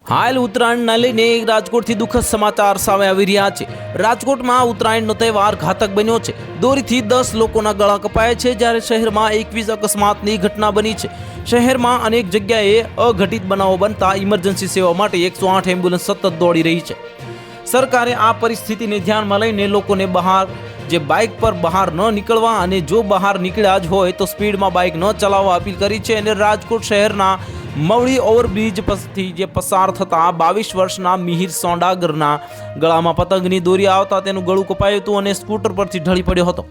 હાલ ઉત્તરાયણને લઈને રાજકોટથી દુઃખદ સમાચાર સામે આવી રહ્યા છે। રાજકોટમાં ઉત્તરાયણનો તહેવાર ઘાતક બન્યો છે। દોરીથી 10 લોકોના ગળા કપાયા છે, જ્યારે શહેરમાં 21 અકસ્માતની ઘટના બની છે। શહેરમાં અનેક જગ્યાએ અઘટિત બનાવો બનતા ઇમરજન્સી સેવા માટે 108 એમ્બ્યુલન્સ સતત દોડી રહી છે। સરકારે આ પરિસ્થિતિને ધ્યાનમાં લઈને લોકોને બાઇક પર બહાર ન નીકળવા અને જો બહાર નીકળ્યા જ હોય તો સ્પીડમાં બાઇક ન ચલાવવા અપીલ કરી છે। અને રાજકોટ શહેરના મવડી ઓવરબ્રિજ પરથી જે પસાર થતા 22 વર્ષના મિહિર સોંડાગરના ગળામાં પતંગની દોરી આવતા તેનું ગળું કપાયું હતું અને સ્કૂટર પરથી ઢળી પડ્યો હતો।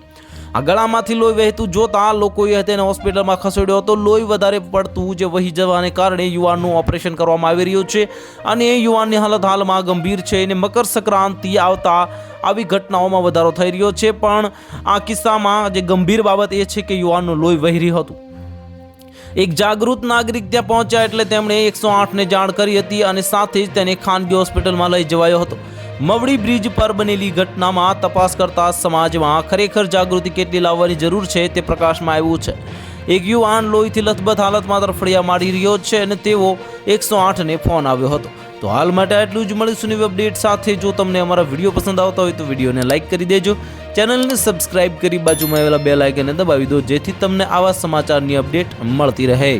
આ ગળામાંથી લોહી વહેતું જોતા લોકોએ તેને હોસ્પિટલમાં ખસેડ્યો હતો। લોહી વધારે પડતું જે વહી જવાને કારણે યુવાનનું ઓપરેશન કરવામાં આવી રહ્યું છે અને યુવાનની હાલત હાલમાં ગંભીર છે અને મકર સંક્રાંતિ આવતા આવી ઘટનાઓમાં વધારો થઈ રહ્યો છે। પણ આ કિસ્સામાં જે ગંભીર બાબત એ છે કે યુવાનનું લોહી વહી રહ્યું હતું। એક જાગૃત નાગરિક ત્યાં પહોંચ્યા એટલે તેમણે 108ને જાણ કરી હતી અને સાથે જ તેને ખાનગી હોસ્પિટલમાં લઈ જવાયો હતો। મવડી બ્રિજ પર બનેલી ઘટનામાં તપાસ કરતા સમાજમાં ખરેખર જાગૃતિ કેટલી લાવવાની જરૂર છે તે પ્રકાશમાં આવ્યું છે। એક યુવાન લોહીથી લથબથ હાલતમાં તરફડિયા મારી રહ્યો છે અને તેઓ 108ને ફોન આવ્યો હતો। તો હાલ માટે આટલું જ। મળીશું નવી અપડેટ સાથે। જો તમને અમારા વિડીયો પસંદ આવતા હોય તો વિડીયોને લાઇક કરી દેજો, ચેનલને સબસ્ક્રાઇબ કરી બાજુમાં આવેલા બેલ આઇકનને દબાવી દો, જેથી તમને આવા સમાચારની અપડેટ મળતી રહે।